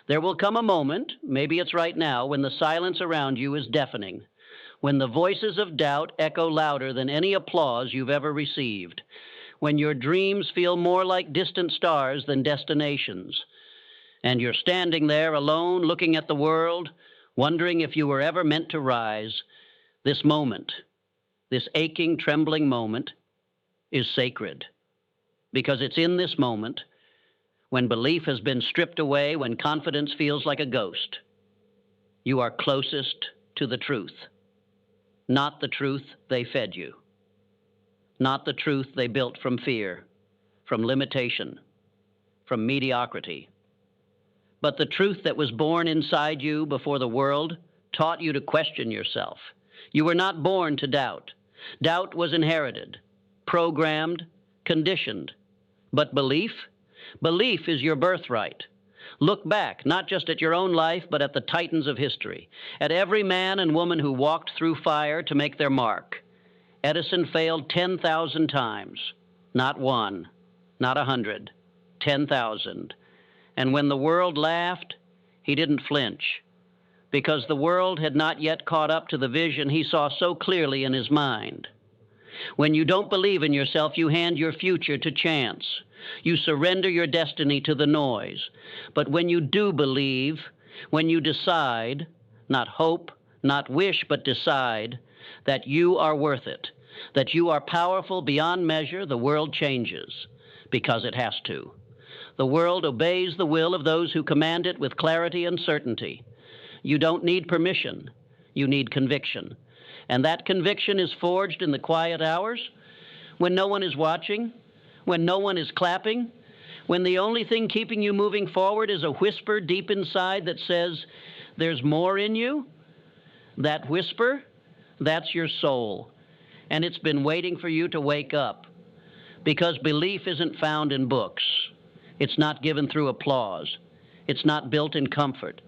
There will come a moment, maybe it's right now, when the silence around you is deafening, when the voices of doubt echo louder than any applause you've ever received, when your dreams feel more like distant stars than destinations, and you're standing there alone looking at the world, wondering if you were ever meant to rise. This moment, this aching, trembling moment, is sacred, because it's in this moment, when belief has been stripped away, when confidence feels like a ghost, you are closest to the truth. Not the truth they fed you. Not the truth they built from fear, from limitation, from mediocrity. But the truth that was born inside you before the world taught you to question yourself. You were not born to doubt. Doubt was inherited, programmed, conditioned. But belief? Belief is your birthright. Look back, not just at your own life, but at the titans of history, at every man and woman who walked through fire to make their mark. Edison failed 10,000 times, not one, not 100, 10,000. And when the world laughed, he didn't flinch, because the world had not yet caught up to the vision he saw so clearly in his mind. When you don't believe in yourself, you hand your future to chance. You surrender your destiny to the noise. But when you do believe, when you decide, not hope, not wish, but decide, that you are worth it, that you are powerful beyond measure, the world changes, because it has to. The world obeys the will of those who command it with clarity and certainty. You don't need permission, you need conviction. And that conviction is forged in the quiet hours, when no one is watching, when no one is clapping, when the only thing keeping you moving forward is a whisper deep inside that says, there's more in you. That whisper, that's your soul. And it's been waiting for you to wake up, because belief isn't found in books. It's not given through applause. It's not built in comfort.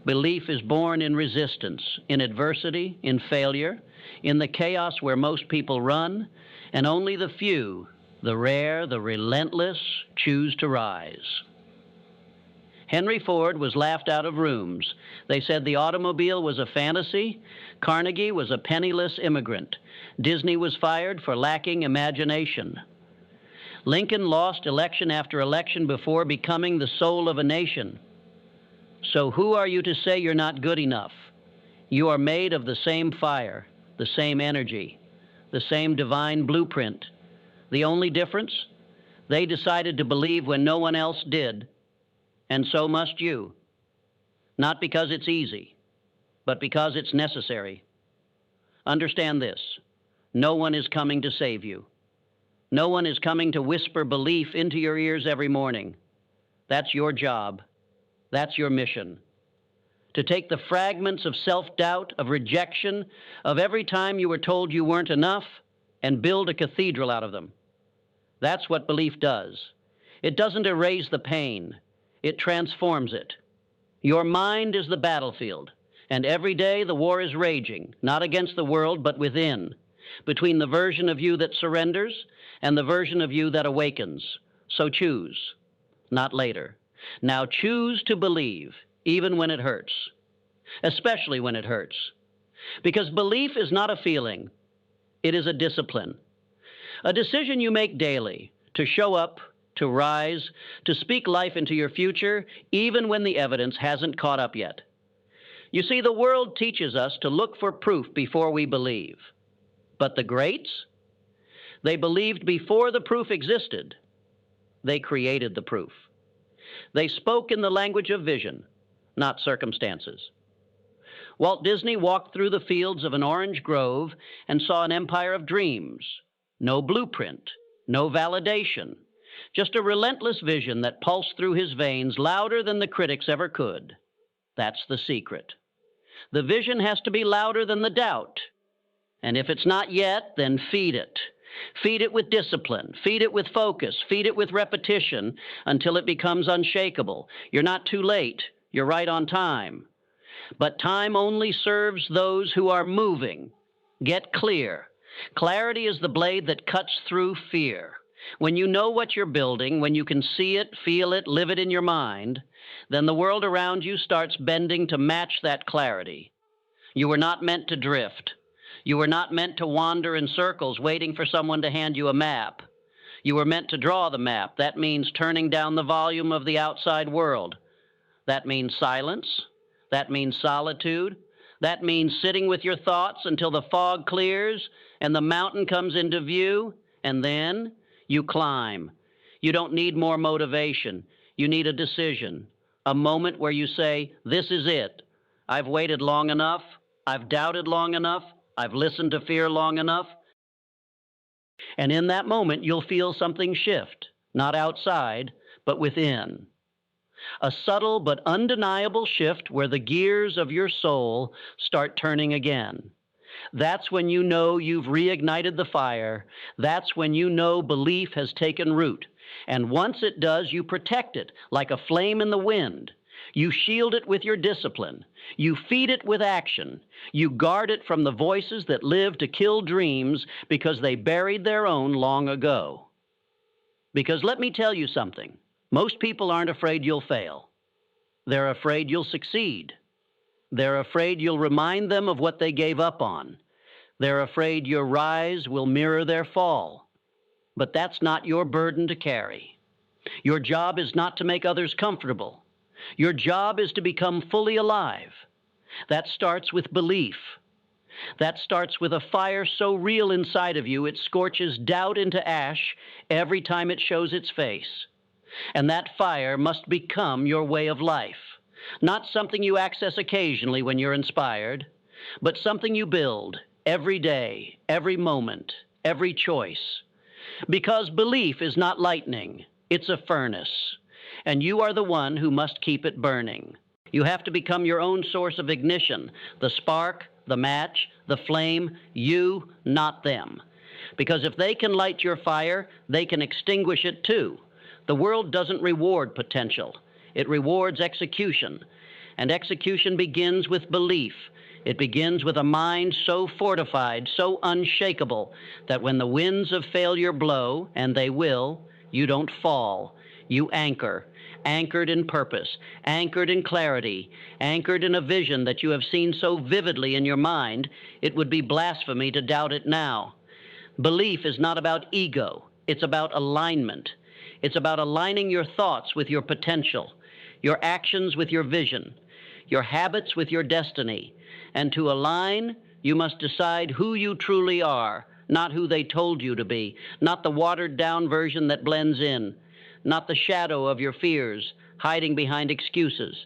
Belief is born in resistance, in adversity, in failure, in the chaos where most people run, and only the few, the rare, the relentless, choose to rise. Henry Ford was laughed out of rooms. They said the automobile was a fantasy. Carnegie was a penniless immigrant. Disney was fired for lacking imagination. Lincoln lost election after election before becoming the soul of a nation. So who are you to say you're not good enough? You are made of the same fire, the same energy, the same divine blueprint. The only difference? They decided to believe when no one else did, and so must you. Not because it's easy, but because it's necessary. Understand this: no one is coming to save you. No one is coming to whisper belief into your ears every morning. That's your job. That's your mission. To take the fragments of self-doubt, of rejection, of every time you were told you weren't enough, and build a cathedral out of them. That's what belief does. It doesn't erase the pain. It transforms it. Your mind is the battlefield, and every day the war is raging, not against the world, but within, between the version of you that surrenders and the version of you that awakens. So choose, not later. Now choose to believe, even when it hurts, especially when it hurts. Because belief is not a feeling, it is a discipline. A decision you make daily to show up, to rise, to speak life into your future, even when the evidence hasn't caught up yet. You see, the world teaches us to look for proof before we believe. But the greats, they believed before the proof existed. They created the proof. They spoke in the language of vision, not circumstances. Walt Disney walked through the fields of an orange grove and saw an empire of dreams. No blueprint, no validation, just a relentless vision that pulsed through his veins louder than the critics ever could. That's the secret. The vision has to be louder than the doubt. And if it's not yet, then feed it. Feed it with discipline. Feed it with focus. Feed it with repetition until it becomes unshakable. You're not too late. You're right on time. But time only serves those who are moving. Get clear. Clarity is the blade that cuts through fear. When you know what you're building, when you can see it, feel it, live it in your mind, then the world around you starts bending to match that clarity. You were not meant to drift. You were not meant to wander in circles waiting for someone to hand you a map. You were meant to draw the map. That means turning down the volume of the outside world. That means silence. That means solitude. That means sitting with your thoughts until the fog clears and the mountain comes into view, and then you climb. You don't need more motivation. You need a decision, a moment where you say, this is it. I've waited long enough. I've doubted long enough. I've listened to fear long enough. And in that moment, you'll feel something shift, not outside, but within. A subtle but undeniable shift where the gears of your soul start turning again. That's when you know you've reignited the fire. That's when you know belief has taken root. And once it does, you protect it like a flame in the wind. You shield it with your discipline. You feed it with action. You guard it from the voices that live to kill dreams because they buried their own long ago. Because let me tell you something. Most people aren't afraid you'll fail. They're afraid you'll succeed. They're afraid you'll remind them of what they gave up on. They're afraid your rise will mirror their fall. But that's not your burden to carry. Your job is not to make others comfortable. Your job is to become fully alive. That starts with belief. That starts with a fire so real inside of you it scorches doubt into ash every time it shows its face. And that fire must become your way of life. Not something you access occasionally when you're inspired, but something you build every day, every moment, every choice. Because belief is not lightning, it's a furnace. And you are the one who must keep it burning. You have to become your own source of ignition, the spark, the match, the flame, you, not them. Because if they can light your fire, they can extinguish it too. The world doesn't reward potential. It rewards execution. And execution begins with belief. It begins with a mind so fortified, so unshakable, that when the winds of failure blow, and they will, you don't fall. You anchor, anchored in purpose, anchored in clarity, anchored in a vision that you have seen so vividly in your mind, it would be blasphemy to doubt it now. Belief is not about ego. It's about alignment. It's about aligning your thoughts with your potential, your actions with your vision, your habits with your destiny. And to align, you must decide who you truly are, not who they told you to be, not the watered-down version that blends in, not the shadow of your fears hiding behind excuses,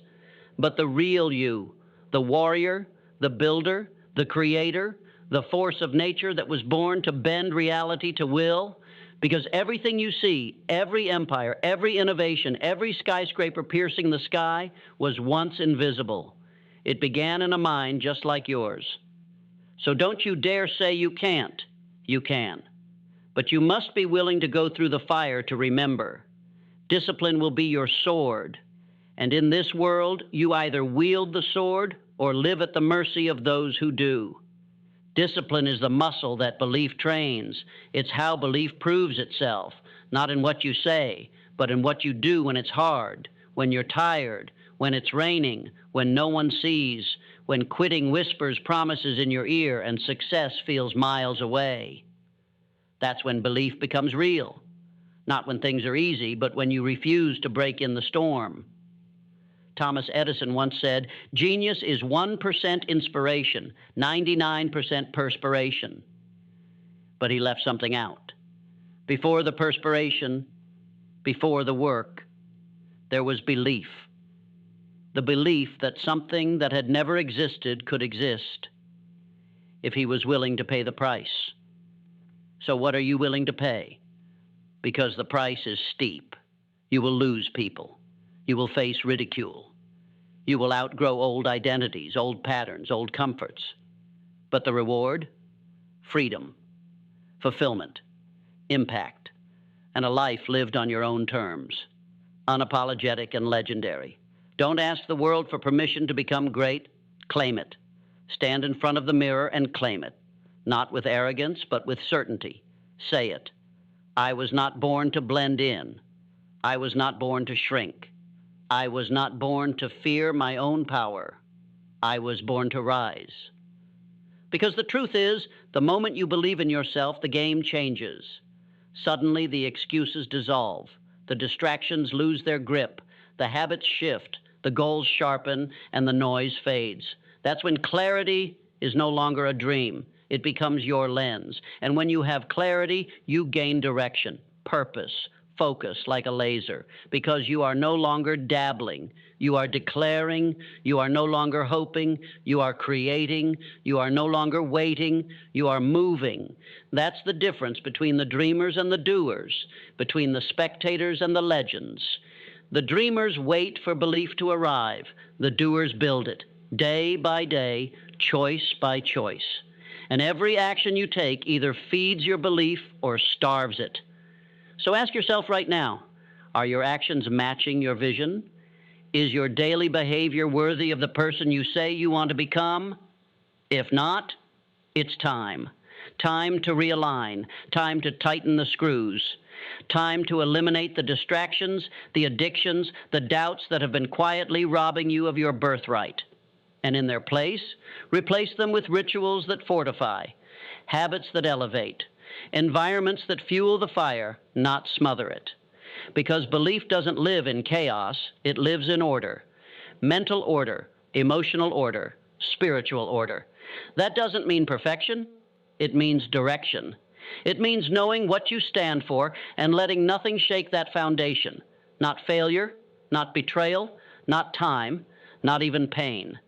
but the real you, the warrior, the builder, the creator, the force of nature that was born to bend reality to will. Because everything you see, every empire, every innovation, every skyscraper piercing the sky was once invisible. It began in a mind just like yours. So don't you dare say you can't. You can. But you must be willing to go through the fire to remember. Discipline will be your sword. And in this world, you either wield the sword or live at the mercy of those who do. Discipline is the muscle that belief trains. It's how belief proves itself, not in what you say, but in what you do when it's hard, when you're tired, when it's raining, when no one sees, when quitting whispers promises in your ear and success feels miles away. That's when belief becomes real. Not when things are easy, but when you refuse to break in the storm. Thomas Edison once said, genius is 1% inspiration, 99% perspiration. But he left something out. Before the perspiration, before the work, there was belief. The belief that something that had never existed could exist if he was willing to pay the price. So what are you willing to pay? Because the price is steep. You will lose people. You will face ridicule. You will outgrow old identities, old patterns, old comforts. But the reward? Freedom, fulfillment, impact, and a life lived on your own terms, unapologetic and legendary. Don't ask the world for permission to become great. Claim it. Stand in front of the mirror and claim it. Not with arrogance, but with certainty. Say it. I was not born to blend in. I was not born to shrink. I was not born to fear my own power. I was born to rise. Because the truth is, the moment you believe in yourself, the game changes. Suddenly, the excuses dissolve. The distractions lose their grip. The habits shift. The goals sharpen, and the noise fades. That's when clarity is no longer a dream. It becomes your lens. And when you have clarity, you gain direction, purpose, focus like a laser, because you are no longer dabbling. You are declaring. You are no longer hoping. You are creating. You are no longer waiting. You are moving. That's the difference between the dreamers and the doers, between the spectators and the legends. The dreamers wait for belief to arrive. The doers build it, day by day, choice by choice. And every action you take either feeds your belief or starves it. So ask yourself right now, are your actions matching your vision? Is your daily behavior worthy of the person you say you want to become? If not, it's time. Time to realign, time to tighten the screws, time to eliminate the distractions, the addictions, the doubts that have been quietly robbing you of your birthright. And in their place, replace them with rituals that fortify, habits that elevate, environments that fuel the fire, not smother it. Because belief doesn't live in chaos, it lives in order. Mental order, emotional order, spiritual order. That doesn't mean perfection. It means direction. It means knowing what you stand for and letting nothing shake that foundation. Not failure, not betrayal, not time, not even pain.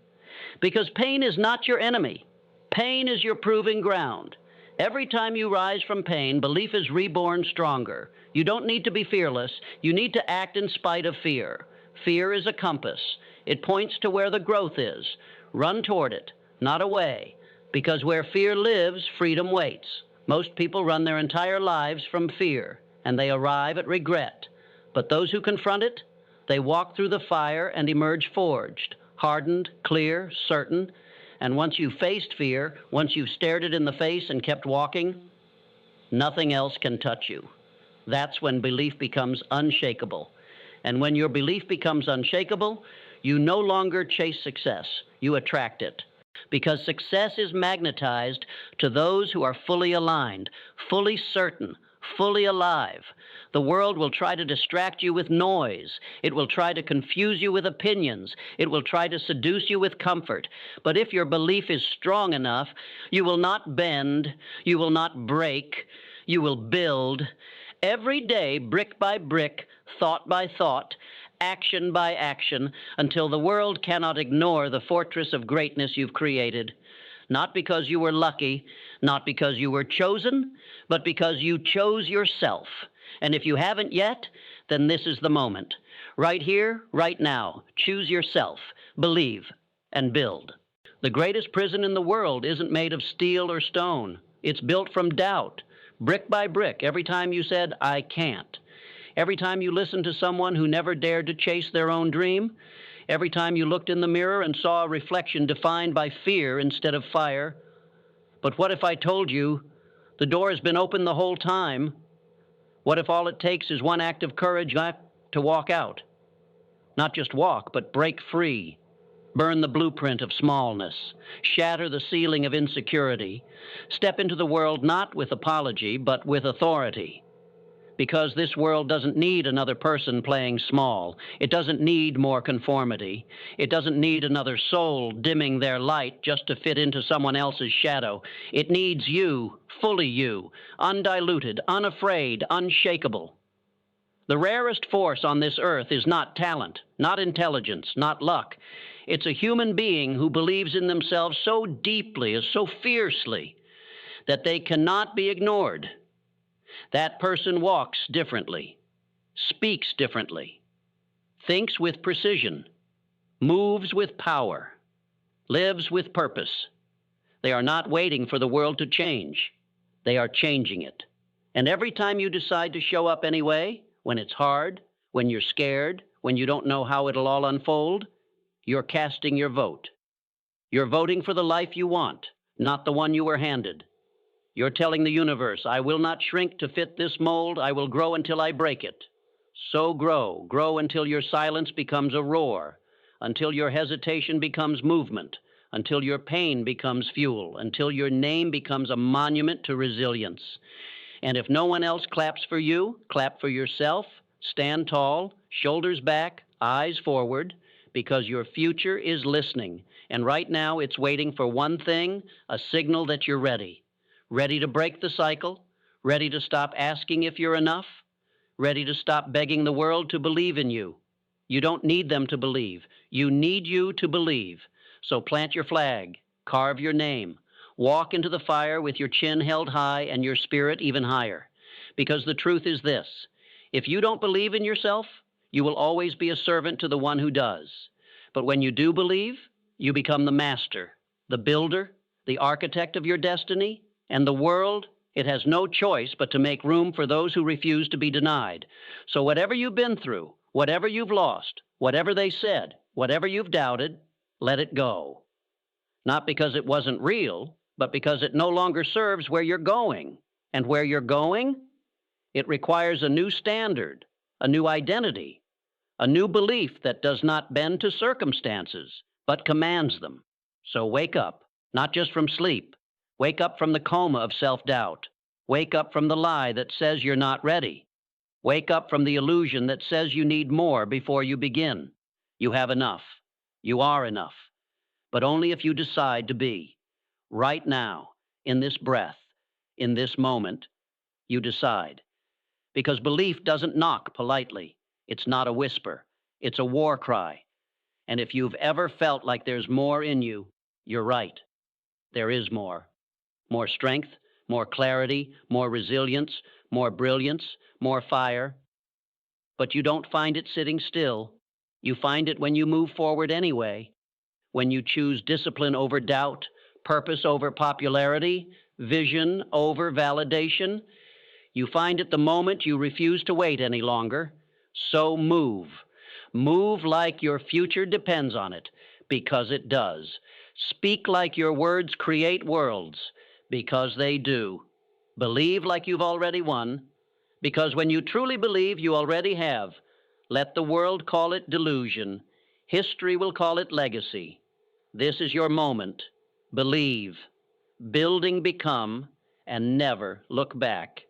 Because pain is not your enemy. Pain is your proving ground. Every time you rise from pain, belief is reborn stronger. You don't need to be fearless. You need to act in spite of fear. Fear is a compass. It points to where the growth is. Run toward it, not away. Because where fear lives, freedom waits. Most people run their entire lives from fear, and they arrive at regret. But those who confront it, they walk through the fire and emerge forged, hardened, clear, certain. And once you've faced fear, once you've stared it in the face and kept walking, nothing else can touch you. That's when belief becomes unshakable. And when your belief becomes unshakable, you no longer chase success, you attract it. Because success is magnetized to those who are fully aligned, fully certain, fully alive. The world will try to distract you with noise. It will try to confuse you with opinions. It will try to seduce you with comfort. But if your belief is strong enough, you will not bend, you will not break, you will build. Every day, brick by brick, thought by thought, action by action, until the world cannot ignore the fortress of greatness you've created. Not because you were lucky, not because you were chosen, but because you chose yourself. And if you haven't yet, then this is the moment. Right here, right now, choose yourself, believe, and build. The greatest prison in the world isn't made of steel or stone. It's built from doubt, brick by brick, every time you said, I can't. Every time you listened to someone who never dared to chase their own dream, every time you looked in the mirror and saw a reflection defined by fear instead of fire. But what if I told you the door has been open the whole time? What if all it takes is one act of courage to walk out? Not just walk, but break free. Burn the blueprint of smallness. Shatter the ceiling of insecurity. Step into the world not with apology, but with authority. Because this world doesn't need another person playing small. It doesn't need more conformity. It doesn't need another soul dimming their light just to fit into someone else's shadow. It needs you, fully you, undiluted, unafraid, unshakable. The rarest force on this earth is not talent, not intelligence, not luck. It's a human being who believes in themselves so deeply, so fiercely, that they cannot be ignored. That person walks differently, speaks differently, thinks with precision, moves with power, lives with purpose. They are not waiting for the world to change. They are changing it. And every time you decide to show up anyway, when it's hard, when you're scared, when you don't know how it'll all unfold, you're casting your vote. You're voting for the life you want, not the one you were handed. You're telling the universe, I will not shrink to fit this mold. I will grow until I break it. So grow. Grow until your silence becomes a roar, until your hesitation becomes movement, until your pain becomes fuel, until your name becomes a monument to resilience. And if no one else claps for you, clap for yourself. Stand tall, shoulders back, eyes forward, because your future is listening. And right now it's waiting for one thing, a signal that you're ready. Ready to break the cycle, ready to stop asking if you're enough, ready to stop begging the world to believe in you. You don't need them to believe. You need you to believe. So plant your flag, carve your name, walk into the fire with your chin held high and your spirit even higher. Because the truth is this, if you don't believe in yourself, you will always be a servant to the one who does. But when you do believe, you become the master, the builder, the architect of your destiny, and the world, it has no choice but to make room for those who refuse to be denied. So whatever you've been through, whatever you've lost, whatever they said, whatever you've doubted, let it go. Not because it wasn't real, but because it no longer serves where you're going. And where you're going, it requires a new standard, a new identity, a new belief that does not bend to circumstances, but commands them. So wake up, not just from sleep. Wake up from the coma of self-doubt. Wake up from the lie that says you're not ready. Wake up from the illusion that says you need more before you begin. You have enough. You are enough. But only if you decide to be. Right now, in this breath, in this moment, you decide. Because belief doesn't knock politely. It's not a whisper. It's a war cry. And if you've ever felt like there's more in you, you're right. There is more. More strength, more clarity, more resilience, more brilliance, more fire. But you don't find it sitting still. You find it when you move forward anyway. When you choose discipline over doubt, purpose over popularity, vision over validation. You find it the moment you refuse to wait any longer. So move. Move like your future depends on it, because it does. Speak like your words create worlds, because they do. Believe like you've already won, because when you truly believe, you already have. Let the world call it delusion. History will call it legacy. This is your moment. Believe. Building become, and never look back.